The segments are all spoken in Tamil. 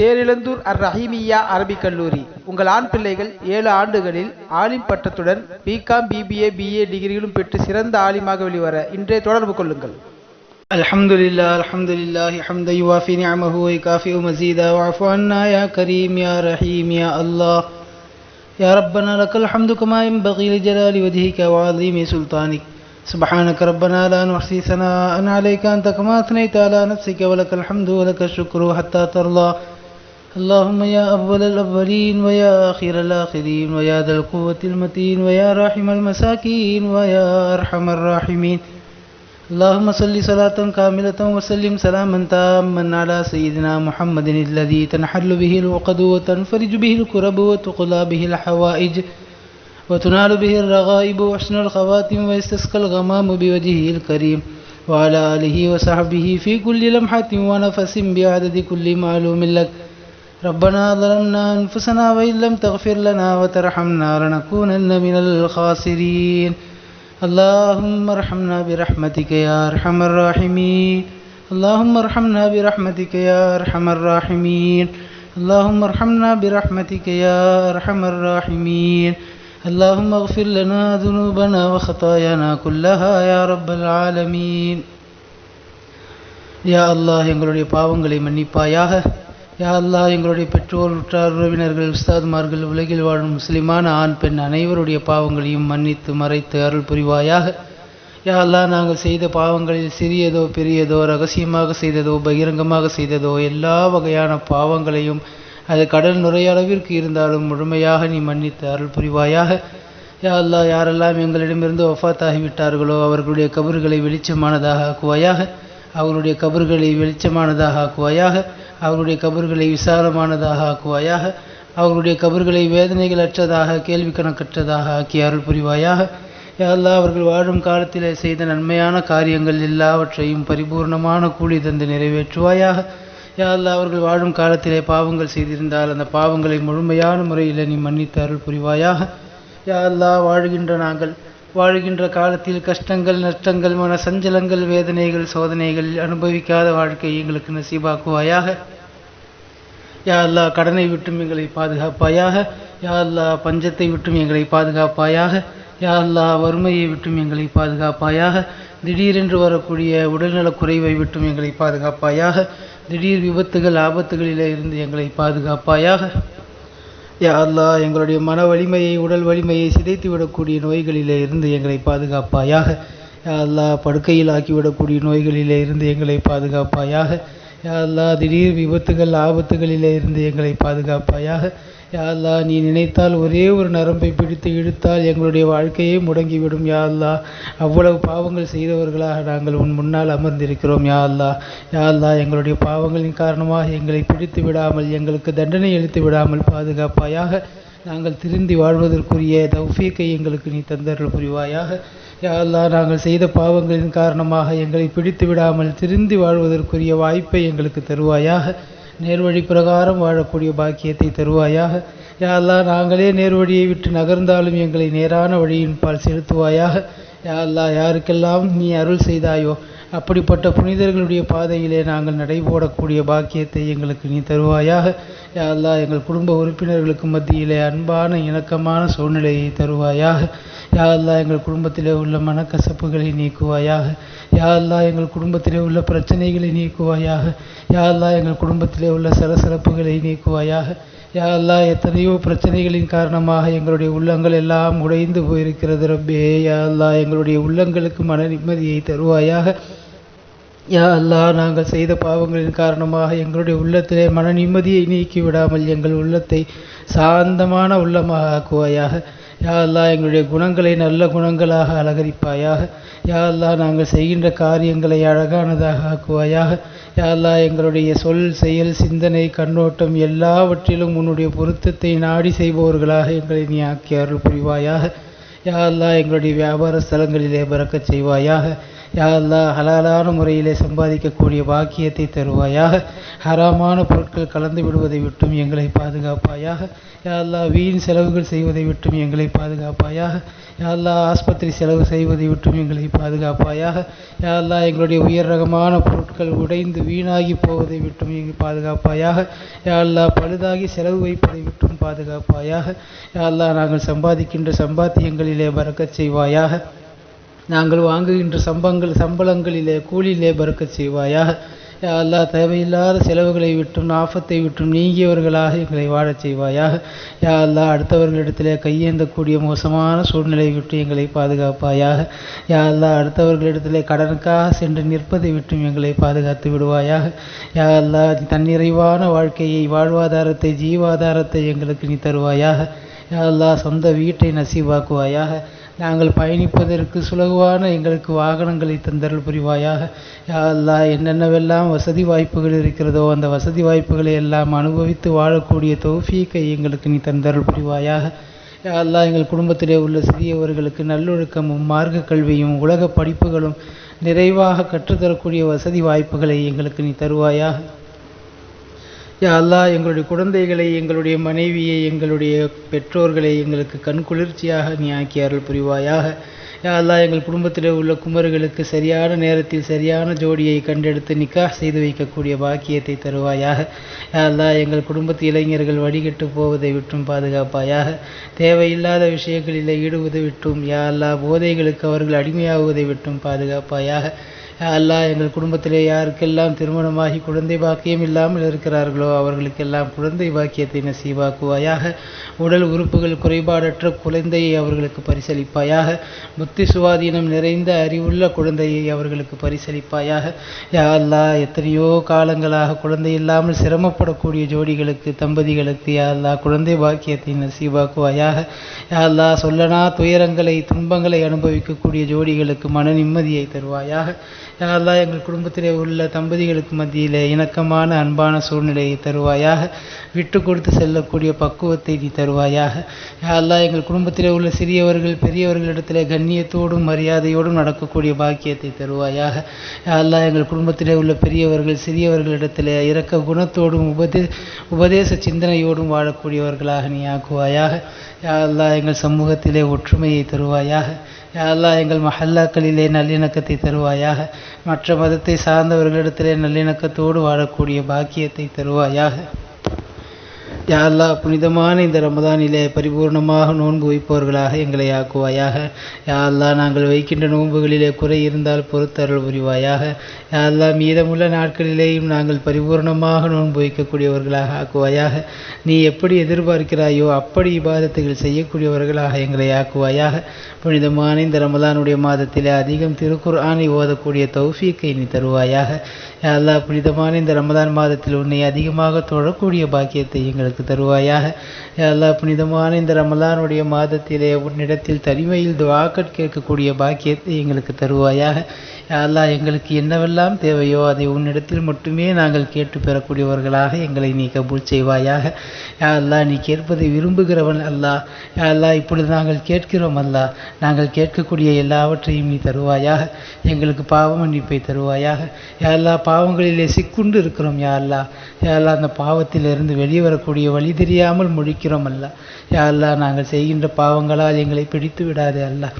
தேரிழந்தூர் அர் ரஹீமியா அரபிக் கல்லூரி. உங்கள் ஆண் பிள்ளைகள் 7 ஆண்டுகளில் ஆலிம் பட்டத்துடன் பிகாம் பிபிஏ பிஏ டிகிரிகளும் பெற்று சிறந்த ஆலிமாக வெளிவர இன்றே தொடர்பு கொள்ளுங்கள். அல்ஹம்துலில்லாஹி ஹம்தன் யுவாஃபி நிஅமஹு வ யுகாஃபிஉ மஸீதா வஅஃபு அன்னா யா கரீம் யா ரஹீம் யா அல்லாஹ் யா ரப்பனா லக்கல் ஹம்து கமா யன்பகி லிஜலாலி வஜ்ஹிக வ அஸீமி சுல்தானிக். سبحانك ربنا لا نحصي ثناء عليك أنت كما أثنيت على نفسك ولك الحمد ولك الشكر حتى ترضى. اللهم يا أول الأولين ويا آخر الآخرين ويا ذا القوة المتين ويا راحم المساكين ويا أرحم الراحمين. اللهم صل صلاة كاملة وسلم سلاما تاما على سيدنا محمد الذي تنحل به العقد وتنفرج به الكرب وتقضى به الحوائج وتنال به الرغائب وحسن الخواتم ويستسقى الغمام بوجهه الكريم وعلى آله وصحبه في كل لمحة ونفس بعدد كل معلوم لك. ربنا ظلمنا أنفسنا وإن لم تغفر لنا وترحمنا لنكونن من الخاسرين. اللهم ارحمنا برحمتك يا أرحم الراحمين. اللهم ارحمنا برحمتك يا أرحم الراحمين. اللهم ارحمنا برحمتك يا أرحم الراحمين. اللهم اغفر لنا ذنوبنا وخطايانا كلها يا رب العالمين. யா அல்லாஹ், எங்களுடைய பாவங்களை மன்னிப்பாயாக. யா அல்லாஹ், எங்களுடைய பெற்றோர், உற்றார், உறவினர்கள், உஸ்தாதுமார்கள், உலகில் வாழும் முஸ்லிமான ஆண் பெண் அனைவருடைய பாவங்களையும் மன்னித்து மறைத்து அருள் புரிவாயாக. யா அல்லாஹ், நாங்கள் செய்த பாவங்களில் சிறியதோ பெரியதோ, ரகசியமாக செய்ததோ பகிரங்கமாக செய்ததோ எல்லா வகையான பாவங்களையும் அது கடல் நுரையளவிற்கு இருந்தாலும் முழுமையாக நீ மன்னித்து அருள் புரிவாயாக. யா அல்லாஹ், யாரெல்லாம் எங்களிடமிருந்து வஃபாத்தாகிவிட்டார்களோ அவர்களுடைய கபர்களை வெளிச்சமானதாக ஆக்குவாயாக. அவருடைய கபர்களை வெளிச்சமானதாக ஆக்குவாயாக. அவருடைய கபர்களை விசாலமானதாக ஆக்குவாயாக. அவருடைய கபர்களை வேதனைகள் அற்றதாக, கேள்வி கணக்கற்றதாக ஆக்கி அருள் புரிவாயாக. யா அல்லாஹ், அவர்கள் வாழும் காலத்தில் செய்த நன்மையான காரியங்கள் எல்லாவற்றையும் பரிபூர்ணமான கூலி தந்து நிறைவேற்றுவாயாக. யா அல்லாஹ், அவர்கள் வாழும் காலத்திலே பாவங்கள் செய்திருந்தால் அந்த பாவங்களை முழுமையான முறையில் நீ மன்னித்து அருள் புரிவாயாக. யா அல்லாஹ், நாங்கள் வாழ்கின்ற காலத்தில் கஷ்டங்கள், நஷ்டங்கள், மன சஞ்சலங்கள், வேதனைகள், சோதனைகள் அனுபவிக்காத வாழ்க்கையை எங்களுக்கு நசீபாக்குவாயாக. யா அல்லாஹ், கடனை விட்டும் எங்களை பாதுகாப்பாயாக. யா அல்லாஹ், பஞ்சத்தை விட்டும் எங்களை பாதுகாப்பாயாக. யா அல்லாஹ், வறுமையை விட்டும் எங்களை பாதுகாப்பாயாக. திடீரென்று வரக்கூடிய உடல்நலக் குறைவை விட்டும் எங்களை பாதுகாப்பாயாக. திடீர் விபத்துகள், ஆபத்துகளிலே இருந்து எங்களை பாதுகாப்பாயாக. யா அல்லாஹ், எங்களுடைய மன வலிமையை, உடல் வலிமையை சிதைத்து விடக்கூடிய நோய்களிலே இருந்து எங்களை பாதுகாப்பாயாக. யா அல்லாஹ், படுக்கையில் ஆக்கிவிடக்கூடிய நோய்களிலே இருந்து எங்களை பாதுகாப்பாயாக. யா அல்லாஹ், திடீர் விபத்துகள், ஆபத்துகளிலே இருந்து எங்களை பாதுகாப்பாயாக. யா அல்லாஹ், நீ நினைத்தால் ஒரே ஒரு நரம்பை பிடித்து இழுத்தால் எங்களுடைய வாழ்க்கையே முடங்கிவிடும். யா அல்லாஹ், அவ்வளவு பாவங்கள் செய்தவர்களாக நாங்கள் உன் முன்னால் அமர்ந்திருக்கிறோம். யா அல்லாஹ், யா அல்லாஹ், எங்களுடைய பாவங்களின் காரணமாக எங்களை பிடித்து விடாமல், எங்களுக்கு தண்டனை அளித்து விடாமல் பாதுகாப்பாயாக. நாங்கள் திருந்தி வாழ்வதற்குரிய தௌஃபீக்கை எங்களுக்கு நீ தந்தருள் புரிவாயாக. யா அல்லாஹ், நாங்கள் செய்த பாவங்களின் காரணமாக எங்களை பிடித்து விடாமல் திருந்தி வாழ்வதற்குரிய வாய்ப்பை எங்களுக்கு தருவாயாக. நேர்வழி பிரகாரம் வாழக்கூடிய பாக்கியத்தை தருவாயாக. யா அல்லாஹ், நாங்களே நேர்வழியை விட்டு நகர்ந்தாலும் எங்களை நேரான வழியின் பால் செலுத்துவாயாக. யா அல்லாஹ், யாருக்கெல்லாம் நீ அருள் செய்தாயோ அப்படிப்பட்ட புனிதர்களுடைய பாதையிலே நாங்கள் நடைபோடக்கூடிய பாக்கியத்தை எங்களுக்கு நீ தருவாயாக. யா அல்லாஹ், எங்கள் குடும்ப உறுப்பினர்களுக்கு மத்தியிலே அன்பான இணக்கமான சூழ்நிலையை தருவாயாக. யா அல்லாஹ், எங்கள் குடும்பத்திலே உள்ள மனக்கசப்புகளை நீக்குவாயாக. யா அல்லாஹ், எங்கள் குடும்பத்திலே உள்ள பிரச்சனைகளை நீக்குவாயாக. யா அல்லாஹ், எங்கள் குடும்பத்திலே உள்ள சலசலப்புகளை நீக்குவாயாக. யா அல்லாஹ், எத்தனையோ பிரச்சனைகளின் காரணமாக எங்களுடைய உள்ளங்கள் எல்லாம் உடைந்து போயிருக்கிறது ரப்பே. யா அல்லாஹ், எங்களுடைய உள்ளங்களுக்கு மன நிம்மதியை தருவாயாக. யா அல்லாஹ், நாங்கள் செய்த பாவங்களின் காரணமாக எங்களுடைய உள்ளத்திலே மன நிம்மதியை நீக்கி விடாமல் எங்கள் உள்ளத்தை சாந்தமான உள்ளமாக ஆக்குவாயாக. யா அல்லாஹ், எங்களுடைய குணங்களை நல்ல குணங்களாக அலங்கரிப்பாயாக. யா அல்லாஹ், நாங்கள் செய்கின்ற காரியங்களை அழகானதாக ஆக்குவாயாக. யா அல்லாஹ், எங்களுடைய சொல், செயல், சிந்தனை, கண்ணோட்டம் எல்லாவற்றிலும் உன்னுடைய பொருத்தத்தை நாடி செய்பவர்களாக எங்களை நீ ஆக்கி அருள் புரிவாயாக. யா அல்லாஹ், எங்களுடைய வியாபார ஸ்தலங்களிலே பறக்கச் செய்வாயாக. யா அல்லாஹ் ஹலாலான முறையிலே சம்பாதிக்கக்கூடிய பாக்கியத்தை தருவாயாக. ஹராமான பொருட்கள் கலந்து விடுவதை விட்டும் எங்களை பாதுகாப்பாயாக. யா அல்லாஹ் வீண் செலவுகள் செய்வதை விட்டும் எங்களை பாதுகாப்பாயாக. யா அல்லாஹ் ஆஸ்பத்திரி செலவு செய்வதை விட்டும் எங்களை பாதுகாப்பாயாக. யா அல்லாஹ் எங்களுடைய உயர் ரகமான பொருட்கள் உடைந்து வீணாகி போவதை விட்டும் எங்களை பாதுகாப்பாயாக. யா அல்லாஹ் பழுதாகி செலவு வைப்பதை விட்டும் பாதுகாப்பாயாக. யா அல்லாஹ் நாங்கள் சம்பாதிக்கின்ற சம்பாத்தியங்களிலே பரக்கத் செய்வாயாக. நாங்கள் வாங்குகின்ற சம்பளங்களிலே கூலியிலே பரக்கத் செய்வாயாக. யா அல்லாஹ் தேவையில்லாத செலவுகளை விட்டும் ஆபத்தை விட்டும் நீங்கியவர்களாக எங்களை வாழச் செய்வாயாக. யா அல்லாஹ் அடுத்தவர்களிடத்திலே கையேந்தக்கூடிய மோசமான சூழ்நிலை விட்டு எங்களை பாதுகாப்பாயாக. யா அல்லாஹ் அடுத்தவர்களிடத்திலே கடனுக்காக சென்று நிற்பதை விட்டும் எங்களை பாதுகாத்து விடுவாயாக. யா அல்லாஹ் தன்னிறைவான வாழ்க்கையை, வாழ்வாதாரத்தை, ஜீவாதாரத்தை எங்களுக்கு நீ தருவாயாக. யா அல்லாஹ் சொந்த வீட்டை நசீவாக்குவாயாக. நாங்கள் பயணிப்பதற்கு சுலகுவான எங்களுக்கு வாகனங்களை தந்தருள் புரிவாயாக. யா அல்லாஹ் என்னென்னவெல்லாம் வசதி வாய்ப்புகள் இருக்கிறதோ அந்த வசதி வாய்ப்புகளை எல்லாம் அனுபவித்து வாழக்கூடிய தௌஃபீக்கை எங்களுக்கு நீ தந்தருள் புரிவாயாக. யா அல்லாஹ் எங்கள் குடும்பத்திலே உள்ள சிறியவர்களுக்கு நல்லொழுக்கமும் மார்க்க கல்வியும் உலக படிப்புகளும் நிறைவாக கற்றுத்தரக்கூடிய வசதி வாய்ப்புகளை எங்களுக்கு நீ தருவாயாக. யா அல்லாஹ் எங்களுடைய குழந்தைகளை, எங்களுடைய மனைவியை, எங்களுடைய பெற்றோர்களை எங்களுக்கு கண் குளிர்ச்சியாக நீ ஆக்கி அருள் புரிவாயாக. யா அல்லாஹ் எங்கள் குடும்பத்தில் உள்ள குமர்களுக்கு சரியான நேரத்தில் சரியான ஜோடியை கண்டெடுத்து நிக்காஹ் செய்து வைக்கக்கூடிய பாக்கியத்தை தருவாயாக. யா அல்லாஹ் எங்கள் குடும்பத்து இளைஞர்கள் வடிகட்டு போவதை விட்டும் பாதுகாப்பாயாக. தேவையில்லாத விஷயங்களில் ஈடுவதை விட்டும், யா அல்லாஹ் போதைகளுக்கு அவர்கள் அடிமையாகுவதை விட்டும் பாதுகாப்பாயாக. அல்லாஹ் எங்கள் குடும்பத்திலே யாருக்கெல்லாம் திருமணமாகி குழந்தை பாக்கியம் இல்லாமல் இருக்கிறார்களோ அவர்களுக்கெல்லாம் குழந்தை பாக்கியத்தை நசீவாக்குவாயாக. உடல் உறுப்புகள் குறைபாடற்ற குழந்தையை அவர்களுக்கு பரிசளிப்பாயாக. புத்தி சுவாதீனம் நிறைந்த அறிவுள்ள குழந்தையை அவர்களுக்கு பரிசளிப்பாயாக. யா அல்லாஹ் எத்தனையோ காலங்களாக குழந்தை இல்லாமல் சிரமப்படக்கூடிய ஜோடிகளுக்கு, தம்பதிகளுக்கு யா அல்லாஹ் குழந்தை பாக்கியத்தை நசீவாக்குவாயாக. யா அல்லாஹ் சொல்லனா துயரங்களை, துன்பங்களை அனுபவிக்கக்கூடிய ஜோடிகளுக்கு மன நிம்மதியை தருவாயாக. யா அல்லாஹ் எங்கள் குடும்பத்திலே உள்ள தம்பதிகளுக்கு மத்தியிலே இணக்கமான அன்பான சூழ்நிலையை தருவாயாக. விட்டு கொடுத்து செல்லக்கூடிய பக்குவத்தை நீ தருவாயாக. யா அல்லாஹ் எங்கள் குடும்பத்திலே உள்ள சிறியவர்கள் பெரியவர்களிடத்திலே கண்ணியத்தோடும் மரியாதையோடும் நடக்கக்கூடிய பாக்கியத்தை தருவாயாக. யா அல்லாஹ் எங்கள் குடும்பத்திலே உள்ள பெரியவர்கள் சிறியவர்களிடத்திலே இரக்க குணத்தோடும் உபதேச சிந்தனையோடும் வாழக்கூடியவர்களாக நீ ஆக்குவாயாக. யா அல்லாஹ் எங்கள் சமூகத்திலே ஒற்றுமையை தருவாயாக. யா அல்லாஹ் எங்கள் மஹல்லாக்களிலே நல்லிணக்கத்தை தருவாயாக. மற்ற மதத்தை சார்ந்தவர்களிடத்திலே நல்லிணக்கத்தோடு வாழக்கூடிய பாக்கியத்தை தருவாயாக. யா அல்லாஹ் புனிதமான இந்த ரமதானிலே பரிபூர்ணமாக நோன்பு வைப்பவர்களாக எங்களை ஆக்குவாயாக. யா அல்லாஹ் நாங்கள் வைக்கின்ற நோன்புகளிலே குறை இருந்தால் பொறுத்தருள் புரிவாயாக. யா அல்லாஹ் மீதமுள்ள நாட்களிலேயும் நாங்கள் பரிபூர்ணமாக நோன்பு வைக்கக்கூடியவர்களாக ஆக்குவாயாக. நீ எப்படி எதிர்பார்க்கிறாயோ அப்படி இபாதத்துகள் செய்யக்கூடியவர்களாக எங்களை ஆக்குவாயாக. புனிதமான இந்த ரமதானுடைய மாதத்திலே அதிகம் திருக்குர்ஆனை ஓதக்கூடிய தௌஃபீக்கை நீ தருவாயாக. யா அல்லாஹ் புனிதமான இந்த ரமதான் மாதத்தில் உன்னை அதிகமாக தொழக்கூடிய பாக்கியத்தை எங்களுக்கு தருவாயாக. யா அல்லாஹ் புனிதமான இந்த ரமலானுடைய மாதத்திலே உன்னிடத்தில் தனிமையில் துஆக்கள் கேட்கக்கூடிய பாக்கியத்தை எங்களுக்கு தருவாயாக. யா அல்லாஹ் எங்களுக்கு என்னவெல்லாம் தேவையோ அதை உன்னிடத்தில் மட்டுமே நாங்கள் கேட்டு பெறக்கூடியவர்களாக எங்களை நீ கபூல் செய்வாயாக. யா அல்லாஹ் நீ கேட்பதை விரும்புகிறவன் அல்லாஹ். யா அல்லாஹ் இப்பொழுது நாங்கள் கேட்கிறோம் அல்லாஹ். நாங்கள் கேட்கக்கூடிய எல்லாவற்றையும் நீ தருவாயாக. எங்களுக்கு பாவ மன்னிப்பை தருவாயாக. யா அல்லாஹ் பாவங்களிலே சிக்குண்டு இருக்கிறோம் யா அல்லாஹ். யா அல்லாஹ் அந்த பாவத்திலிருந்து வெளியே வரக்கூடிய வழி தெரியாமல் முழிக்கிறோம் அல்லாஹ். யா அல்லாஹ் நாங்கள் செய்கின்ற பாவங்களால் எங்களை பிடித்து விடாதே அல்லாஹ்.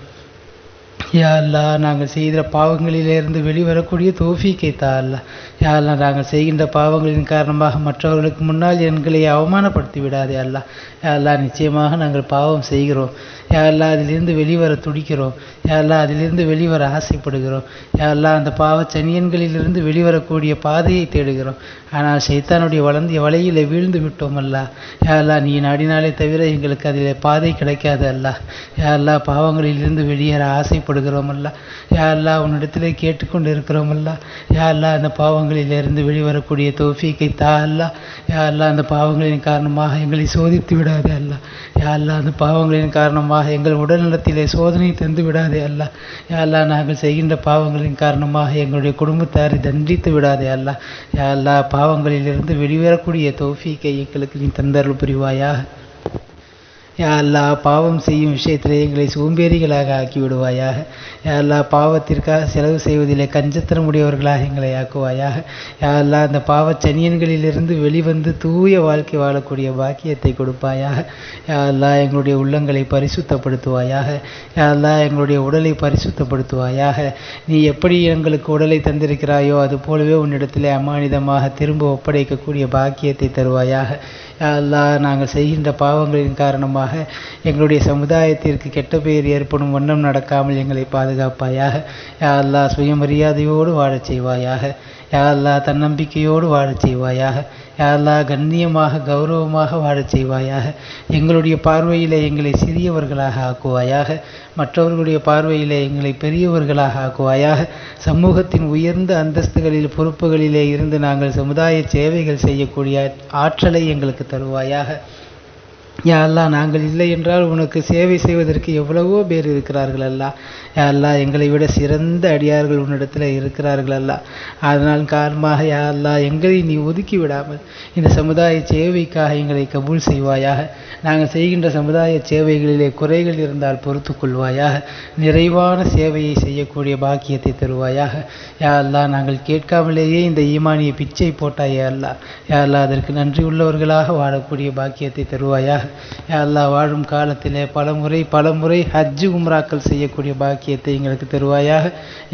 யா அல்லாஹ் நாங்கள் செய்கிற பாவங்களிலிருந்து வெளிவரக்கூடிய தௌஃபீக்கை தா அல்லாஹ். யா அல்லாஹ் நாங்கள் செய்கின்ற பாவங்களின் காரணமாக மற்றவர்களுக்கு முன்னால் எங்களை அவமானப்படுத்தி விடாதே அல்லாஹ். யா அல்லாஹ் நிச்சயமாக நாங்கள் பாவம் செய்கிறோம். யா அல்லாஹ் அதிலிருந்து வெளிவர துடிக்கிறோம். யா அல்லாஹ் அதிலிருந்து வெளிவர ஆசைப்படுகிறோம். யா அல்லாஹ் அந்த பாவச் சனியன்களிலிருந்து வெளிவரக்கூடிய பாதையை தேடுகிறோம். ஆனால் ஷைத்தானுடைய வலையிலே வீழ்ந்து விட்டோம் அல்லாஹ். யா அல்லாஹ் நீ நாடினாலே தவிர எங்களுக்கு அதிலே பாதை கிடைக்காது அல்லாஹ். யா அல்லாஹ் பாவங்களிலிருந்து வெளியேற ஆசைப்படுகிறோம் அல்லாஹ். யா அல்லாஹ் உன்னிடத்திலே கேட்டுக்கொண்டு இருக்கிறோம் அல்லாஹ். யா அல்லாஹ் அந்த பாவங்களிலிருந்து வெளிவரக்கூடிய தௌஃபீக்கை தா அல்லாஹ். யா அல்லாஹ் அந்த பாவங்களின் காரணமாக எங்களை சோதித்து விடாதே அல்லாஹ். யா அல்லாஹ் அந்த பாவங்களின் காரணமாக எங்கள் உடல்நலத்திலே சோதனை தந்து விடாதே அல்லாஹ். யா அல்லாஹ் நாங்கள் செய்கின்ற பாவங்களின் காரணமாக எங்களுடைய குடும்பத்தாரை தண்டித்து விடாதே அல்லாஹ். யா அல்லாஹ் பாவங்களிலிருந்து வெளிவரக்கூடிய தௌஃபீக்கை எங்களுக்கு நீ தந்தருள் புரிவாயாக. யா அல்லாஹ் பாவம் செய்யும் விஷயத்திலே எங்களை சோம்பேறிகளாக ஆக்கி விடுவாயாக. யா அல்லாஹ் பாவத்திற்காக செலவு செய்வதிலே கஞ்சத்தனமுடையவர்களாக எங்களை ஆக்குவாயாக. யா அல்லாஹ் அந்த பாவச் சனியன்களிலிருந்து வெளிவந்து தூய வாழ்க்கை வாழக்கூடிய பாக்கியத்தை கொடுப்பாயாக. யா அல்லாஹ் எங்களுடைய உள்ளங்களை பரிசுத்தப்படுத்துவாயாக. யா அல்லாஹ் எங்களுடைய உடலை பரிசுத்தப்படுத்துவாயாக. நீ எப்படி எங்களுக்கு உடலை தந்திருக்கிறாயோ அது போலவே உன்னிடத்திலே அமானிதமாக திரும்ப ஒப்படைக்கக்கூடிய பாக்கியத்தை தருவாயாக. யா அல்லாஹ் நாங்கள் செய்கின்ற பாவங்களின் காரணமாக எங்களுடைய சமுதாயத்திற்கு கெட்ட பெயர் ஏற்படும் வண்ணம் நடக்காமல் எங்களை பாதுகாப்பாயாக. யா அல்லாஹ் சுயமரியாதையோடு வாழச் செய்வாயாக. யா அல்லாஹ் தன்னம்பிக்கையோடு வாழச் செய்வாயாக. யா அல்லாஹ் கண்ணியமாக கௌரவமாக வாழச் செய்வாயாக. எங்களுடைய பார்வையிலே எங்களை சிறியவர்களாக ஆக்குவாயாக. மற்றவர்களுடைய பார்வையிலே எங்களை பெரியவர்களாக ஆக்குவாயாக. சமூகத்தின் உயர்ந்த அந்தஸ்துகளில் பொறுப்புகளிலே இருந்து நாங்கள் சமுதாய சேவைகள் செய்யக்கூடிய ஆற்றலை எங்களுக்கு தருவாயாக. யா அல்லாஹ் நாங்கள் இல்லை என்றால் உனக்கு சேவை செய்வதற்கு எவ்வளவோ பேர் இருக்கிறார்கள் அல்லா. யா அல்லாஹ் எங்களை விட சிறந்த அடியார்கள் உன்னிடத்தில் இருக்கிறார்கள் அல்லா. அதனால் காரணமாக யா அல்லாஹ் எங்களை நீ ஒதுக்கி விடாமல் இந்த சமுதாய சேவைக்காக எங்களை கபூல் செய்வாயாக. நாங்கள் செய்கின்ற சமுதாய சேவைகளிலே குறைகள் இருந்தால் பொறுத்து கொள்வாயாக. நிறைவான சேவையை செய்யக்கூடிய பாக்கியத்தை தருவாயாக. யா அல்லாஹ் நாங்கள் கேட்காமலேயே இந்த ஈமானிய பிச்சை போட்டாயே அல்லா. யா அல்லாஹ் அதற்கு நன்றி உள்ளவர்களாக வாழக்கூடிய பாக்கியத்தை தருவாயாக. யா அல்லாஹ் வாழும் காலத்திலே பல முறை ஹஜ்ஜு உம்ராக்கள் செய்யக்கூடிய பாக்கியத்தை எங்களுக்கு தருவாயாக.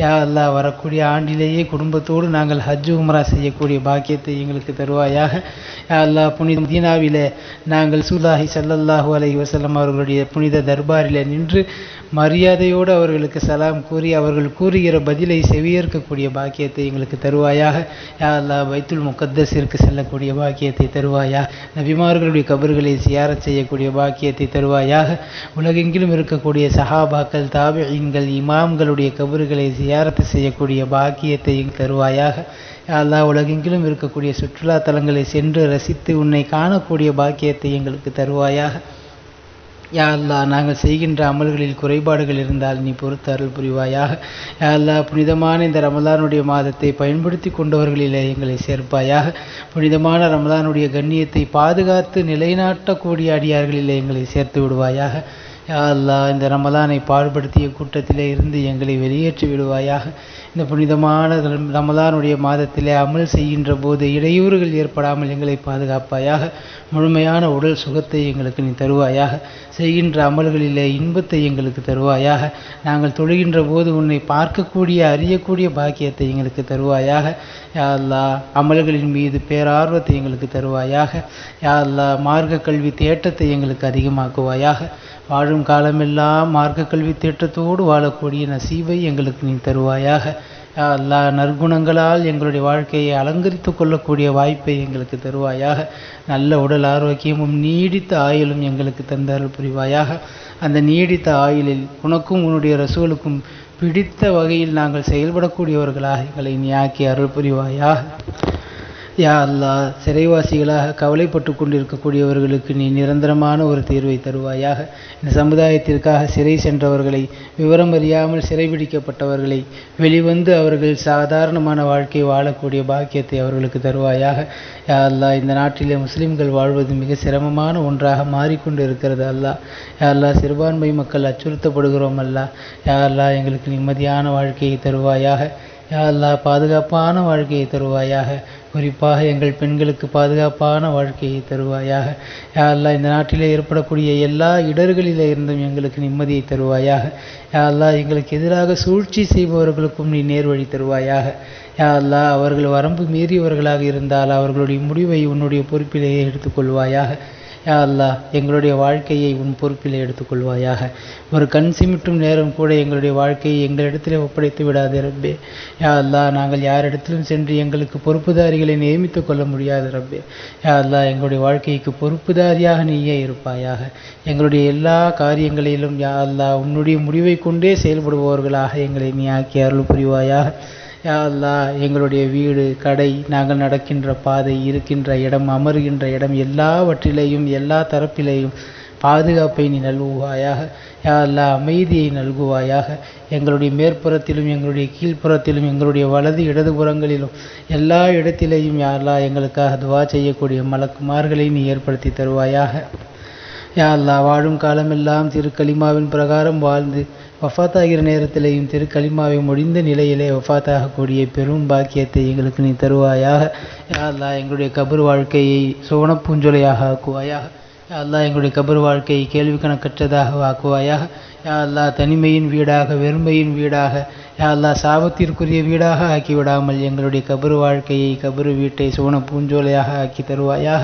யா அல்லாஹ் வரக்கூடிய ஆண்டிலேயே குடும்பத்தோடு நாங்கள் ஹஜ்ஜு உம்ரா செய்யக்கூடிய பாக்கியத்தை எங்களுக்கு தருவாயாக. யா அல்லாஹ் புனித மதீனாவிலே நாங்கள் ரசூலுல்லாஹி ஸல்லல்லாஹு அலைஹி வஸல்லம் அவர்களுடைய புனித தர்பாரிலே நின்று மரியாதையோடு அவர்களுக்கு சலாம் கூறி அவர்கள் கூறுகிற பதிலை செவியேற்கக்கூடிய பாக்கியத்தை எங்களுக்கு தருவாயாக. யா அல்லாஹ் பைத்துல் முகத்தஸிற்கு செல்லக்கூடிய பாக்கியத்தை தருவாயா. நபிமார்களுடைய கபர்களை சியாரத் செய்யக்கூடிய பாக்கியத்தை தருவாயாக. உலகெங்கிலும் இருக்கக்கூடிய சஹாபாக்கள் தாபிஈன்கள் இமாம்களுடைய கபர்களை சியாரத்து செய்யக்கூடிய பாக்கியத்தை தருவாயாக. யா அல்லாஹ் உலகெங்கிலும் இருக்கக்கூடிய சுற்றுலா தலங்களை சென்று ரசித்து உன்னை காணக்கூடிய பாக்கியத்தை எங்களுக்கு தருவாயாக. யா அல்லாஹ் நாங்கள் செய்கின்ற அமல்களில் குறைபாடுகள் இருந்தால் நீ பொறுத்து அருள் புரிவாயாக. யா அல்லாஹ் புனிதமான இந்த ரமலானுடைய மாதத்தை பயன்படுத்தி கொண்டவர்களிலே எங்களை சேர்ப்பாயாக. புனிதமான ரமலானுடைய கண்ணியத்தை பாதுகாத்து நிலைநாட்டக்கூடிய அடியார்களிலே எங்களை சேர்த்து விடுவாயாக. யா அல்லாஹ் இந்த ரமலானை பாடுபடுத்திய கூட்டத்திலே இருந்து எங்களை வெளியேற்றி விடுவாயாக. இந்த புனிதமான ரமலானுடைய மாதத்திலே அமல் செய்கின்ற போது இடையூறுகள் ஏற்படாமல் எங்களை பாதுகாப்பாயாக. முழுமையான உடல் சுகத்தை எங்களுக்கு நீ தருவாயாக. செய்கின்ற அமல்களிலே இன்பத்தை எங்களுக்கு தருவாயாக. நாங்கள் தொழுகின்ற போது உன்னை பார்க்கக்கூடிய அறியக்கூடிய பாக்கியத்தை எங்களுக்கு தருவாயாக. யா அல்லாஹ் அமல்களின் மீது பேரார்வத்தை எங்களுக்கு தருவாயாக. யா அல்லாஹ் மார்க்க கல்வி தேட்டத்தை எங்களுக்கு அதிகமாக்குவாயாக. வாழும் காலமெல்லாம் மார்க்க கல்வி தேட்டத்தோடு வாழக்கூடிய நசீபை எங்களுக்கு நீ தருவாயாக. யா அல்லாஹ் நற்குணங்களால் எங்களுடைய வாழ்க்கையை அலங்கரித்து கொள்ளக்கூடிய வாய்ப்பை எங்களுக்கு தருவாயாக. நல்ல உடல் ஆரோக்கியமும் நீடித்த ஆயுளும் எங்களுக்கு தந்தருள் புரிவாயாக. அந்த நீடித்த ஆயுளில் உனக்கும் உன்னுடைய ரசூலுக்கும் பிடித்த வகையில் நாங்கள் செயல்படக்கூடியவர்களாக எங்களை நீ ஆக்கி அருள் புரிவாயாக. யா அல்லாஹ் சிறைவாசிகளாக கவலைப்பட்டு கொண்டிருக்கக்கூடியவர்களுக்கு நீ நிரந்தரமான ஒரு தீர்வை தருவாயாக. இந்த சமுதாயத்திற்காக சிறை சென்றவர்களை, விவரம் அறியாமல் சிறைபிடிக்கப்பட்டவர்களை வெளிவந்து அவர்கள் சாதாரணமான வாழ்க்கை வாழக்கூடிய பாக்கியத்தை அவர்களுக்கு தருவாயாக. யா அல்லாஹ் இந்த நாட்டிலே முஸ்லிம்கள் வாழ்வது மிக சிரமமான ஒன்றாக மாறிக்கொண்டு இருக்கிறது அல்லாஹ். யா அல்லாஹ் சிறுபான்மை மக்கள் அச்சுறுத்தப்படுகிறோம் அல்லாஹ். யா அல்லாஹ் எங்களுக்கு நிம்மதியான வாழ்க்கையை தருவாயாக. யா அல்லாஹ் பாதுகாப்பான வாழ்க்கையை தருவாயாக. குறிப்பாக எங்கள் பெண்களுக்கு பாதுகாப்பான வாழ்க்கையை தருவாயாக. யா அல்லாஹ் இந்த நாட்டிலே ஏற்படக்கூடிய எல்லா இடர்களிலே இருந்தும் எங்களுக்கு நிம்மதியை தருவாயாக. யா அல்லாஹ் எங்களுக்கு எதிராக சூழ்ச்சி செய்பவர்களுக்கும் நீ நேர்வழி தருவாயாக. யா அல்லாஹ் அவர்கள் வரம்பு மீறியவர்களாக இருந்தால் அவர்களுடைய முடிவை உன்னுடைய பொறுப்பிலேயே எடுத்துக்கொள்வாயாக. யா அல்லாஹ் எங்களுடைய வாழ்க்கையை உன் பொறுப்பிலே எடுத்துக்கொள்வாயாக. ஒரு கண் சிமிட்டும் நேரம் கூட எங்களுடைய வாழ்க்கையை எங்களிடத்திலே ஒப்படைத்து விடாதே ரப்பே. யா அல்லாஹ் நாங்கள் யாரிடத்திலும் சென்று எங்களுக்கு பொறுப்புதாரிகளை நியமித்து கொள்ள முடியாது ரப்பே. யா அல்லாஹ் எங்களுடைய வாழ்க்கைக்கு பொறுப்புதாரியாக நீயே இருப்பாயாக. எங்களுடைய எல்லா காரியங்களிலும் யா அல்லாஹ் உன்னுடைய முடிவை கொண்டே செயல்படுபவர்களாக எங்களை நீ ஆக்கி அருள் புரிவாயாக. யா அல்லாஹ் எங்களுடைய வீடு, கடை, நாங்கள் நடக்கின்ற பாதை, இருக்கின்ற இடம், அமருகின்ற இடம் எல்லாவற்றிலேயும் எல்லா தரப்பிலேயும் பாதுகாப்பை நீ நல்குவாயாக. யா அல்லாஹ் அமைதியை நல்குவாயாக. எங்களுடைய மேற்புறத்திலும் எங்களுடைய கீழ்ப்புறத்திலும் எங்களுடைய வலது இடதுபுறங்களிலும் எல்லா இடத்திலேயும் யா அல்லாஹ் எங்களுக்காக துவா செய்யக்கூடிய மலக்குமார்களை நீ ஏற்படுத்தி தருவாயாக. யா அல்லாஹ் வாழும் காலமெல்லாம் திருக்கலிமாவின் பிரகாரம் வாழ்ந்து வஃபாத்தாகிற நேரத்திலேயும் திருக்கலிமாவை முடிந்த நிலையிலே வஃபாத்தாகக்கூடிய பெரும் பாக்கியத்தை எங்களுக்கு நீ தருவாயாக. யா அல்லாஹ் எங்களுடைய கபர் வாழ்க்கையை சுவனப்பூஞ்சொலையாக ஆக்குவாயாக. யா அல்லாஹ் எங்களுடைய கபர் வாழ்க்கையை கேள்வி கணக்கற்றதாக ஆக்குவாயாக. யா அல்லாஹ் தனிமையின் வீடாக வெறுமையின் வீடாக யா அல்லாஹ் சாபத்திற்குரிய வீடாக ஆக்கிவிடாமல் எங்களுடைய கபர் வாழ்க்கையை கபர் வீட்டை சுவன பூஞ்சோலையாக ஆக்கி தருவாயாக.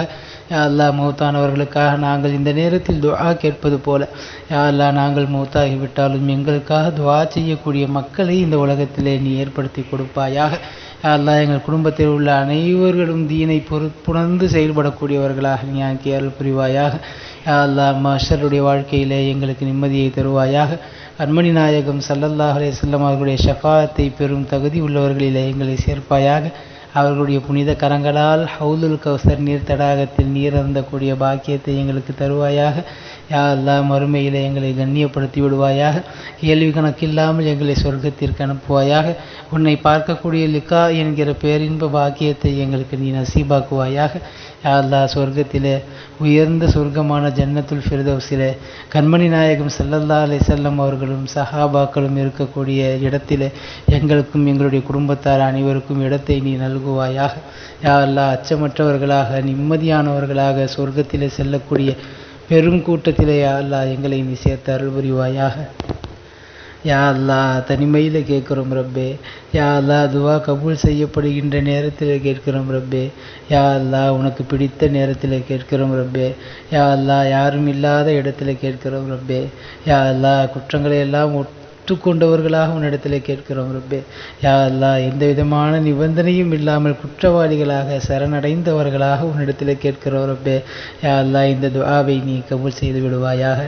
யா அல்லாஹ் மௌத்தானவர்களுக்காக நாங்கள் இந்த நேரத்தில் துஆ கேட்பது போல யா அல்லாஹ் நாங்கள் மௌத்தாகிவிட்டாலும் எங்களுக்காக துஆ செய்யக்கூடிய மக்களை இந்த உலகத்திலே நீ ஏற்படுத்தி கொடுப்பாயாக. யா அல்லாஹ் எங்கள் குடும்பத்தில் உள்ள அனைவர்களும் தீனை புணர்ந்து செயல்படக்கூடியவர்களாக நீ ஆக்கி அருள் புரிவாயாக. யா அல்லாஹ் மஹ்ஷருடைய வாழ்க்கையிலே எங்களுக்கு நிம்மதியை தருவாயாக. அன்மணி நாயகம் ஸல்லல்லாஹு அலைஹி வஸல்லம் அவர்களுடைய ஷஃபாஅத்தை பெறும் தகுதி உள்ளவர்களிலே எங்களை சேர்ப்பாயாக. அவர்களுடைய புனித கரங்களால் ஹவுலுல் கௌசர் நீர் தடாகத்தில் நீர் அருந்தக்கூடிய பாக்கியத்தை எங்களுக்கு தருவாயாக. யா அல்லாஹ் மறுமையிலே எங்களை கண்ணியப்படுத்தி விடுவாயாக. கேள்வி கணக்கில்லாமல் எங்களை சொர்க்கத்திற்கு அனுப்புவாயாக. உன்னை பார்க்கக்கூடிய லிகா என்கிற பேரின்ப பாக்கியத்தை எங்களுக்கு நீ நசீபாக்குவாயாக. யா அல்லாஹ் சொர்க்கத்திலே உயர்ந்த சொர்க்கமான ஜன்னத்துல் ஃபிர்தௌஸிலே கண்மணி நாயகம் ஸல்லல்லாஹு அலைஹி வஸல்லம் அவர்களும் சஹாபாக்களும் இருக்கக்கூடிய இடத்திலே எங்களுக்கும் எங்களுடைய குடும்பத்தார் அனைவருக்கும் இடத்தை நீ நல்குவாயாக. யா அல்லாஹ் அச்சமற்றவர்களாக நிம்மதியானவர்களாக சொர்க்கத்திலே செல்லக்கூடிய பெரும் கூட்டத்திலே யா அல்லாஹ் எங்களை நீ சேர்த்து அருள் புரிவாயாக. யா அல்லாஹ் தனிமையில் கேட்குறோம் ரப்பே. யா அல்லாஹ் துவா கபூல் செய்யப்படுகின்ற நேரத்தில் கேட்கிறோம் ரப்பே. யா அல்லாஹ் உனக்கு பிடித்த நேரத்தில் கேட்கிறோம் ரப்பே. யா அல்லாஹ் யாரும் இல்லாத இடத்துல கேட்கிறோம் ரப்பே. யா அல்லாஹ் குற்றங்களை எல்லாம் ஒற்றுக்கொண்டவர்களாக உன்னிடத்தில் கேட்கிறோம் ரப்பே. யா அல்லாஹ் எந்த விதமான நிபந்தனையும் இல்லாமல் குற்றவாளிகளாக சரணடைந்தவர்களாக உன்னிடத்தில் கேட்கிறோம் ரப்பே. யா அல்லாஹ் இந்த துஆவை நீ கபூல் செய்து விடுவாயாக.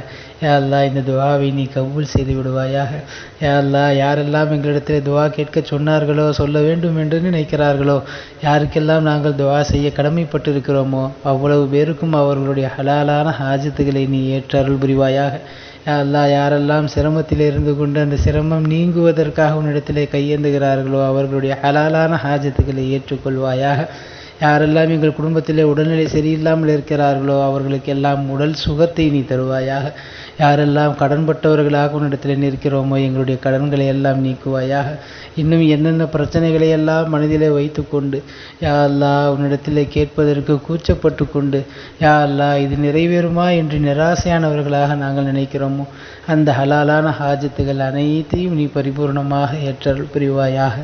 யா அல்லாஹ் இந்த துஆவை நீ கபூல் செய்து விடுவாயாக. யா அல்லாஹ் யாரெல்லாம் எங்களிடத்தில் துஆ கேட்க சொன்னார்களோ சொல்ல வேண்டும் என்று நினைக்கிறார்களோ யாருக்கெல்லாம் நாங்கள் துஆ செய்ய கடமைப்பட்டிருக்கிறோமோ அவ்வளவு பேருக்கும் அவர்களுடைய ஹலாலான ஹாஜத்துகளை நீ ஏற்று அருள் புரிவாயாக. யா அல்லாஹ் யாரெல்லாம் சிரமத்தில் இருந்து கொண்டு அந்த சிரமம் நீங்குவதற்காக உன்னிடத்திலே கையேந்துகிறார்களோ அவர்களுடைய ஹலாலான ஹாஜத்துக்களை ஏற்றுக்கொள்வாயாக. யாரெல்லாம் எங்கள் குடும்பத்திலே உடல்நிலை சரியில்லாமல் இருக்கிறார்களோ அவர்களுக்கெல்லாம் உடல் சுகத்தை நீ தருவாயாக. யாரெல்லாம் கடன்பட்டவர்களாக உன்னிடத்தில் நிற்கிறோமோ எங்களுடைய கடன்களை எல்லாம் நீக்குவாயாக. இன்னும் என்னென்ன பிரச்சனைகளை எல்லாம் மனதிலே வைத்து கொண்டு யா அல்லாஹ் உன்னிடத்தில் கேட்பதற்கு கூச்சப்பட்டு கொண்டு யா அல்லாஹ் இது நிறைவேறுமா என்று நிராசையானவர்களாக நாங்கள் நினைக்கிறோமோ அந்த ஹலாலான ஹாஜத்துகள் அனைத்தையும் நீ பரிபூர்ணமாக ஏற்றல் புரிவாயாக.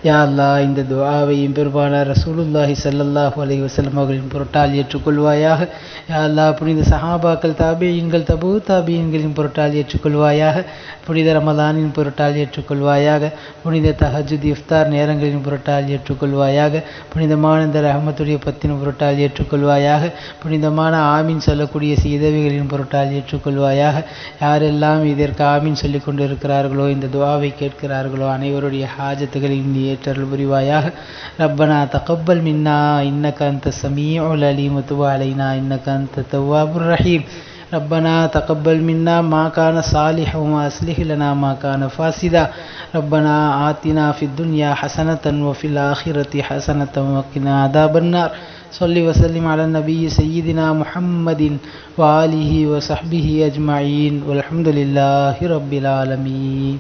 யா அல்லாஹ் இந்த துஆவையும் பெருமானார் ரசூலுல்லாஹி ஸல்லல்லாஹு அலைஹி வஸல்லம் அவர்களின் பொருட்டால் ஏற்றுக்கொள்வாயாக. யா அல்லாஹ் புனித சஹாபாக்கள் தாபீன்கள் தபூ தாபீன்களின் பொருட்டால் ஏற்றுக்கொள்வாயாக. புனித ரமலானின் பொருட்டால் ஏற்றுக்கொள்வாயாக. புனித தஹஜ்ஜுத் இஃப்தார் நேரங்களின் பொருட்டால் ஏற்றுக்கொள்வாயாக. புனிதமான இந்த ரஹமத்துடைய பத்தின் பொருட்டால் ஏற்றுக்கொள்வாயாக. புனிதமான ஆமீன் சொல்லக்கூடிய சீதவிகளின் பொருட்டால் ஏற்றுக்கொள்வாயாக. யாரெல்லாம் இதற்கு ஆமீன் சொல்லிக் கொண்டு இருக்கிறார்களோ இந்த துஆவை கேட்கிறார்களோ அனைவருடைய ஹாஜத்துகளையும் நீ ஏற்றருள் புரிவாயாக. ரப்பனா தகப்பல் மின்னா இன்னக அன்த ஸமீஉல் அலீம் வதுப் அலைனா இன்னக அன்த தவ்வாபுர் ரஹீம். ربنا تقبل منا ما كان صالحا وأصلح لنا ما كان فاسدا. ربنا آتنا في الدنيا حسنة وفي الآخرة حسنة وقنا عذاب النار. صل وسلم على النبي سيدنا محمد وآله وصحبه أجمعين والحمد لله رب العالمين.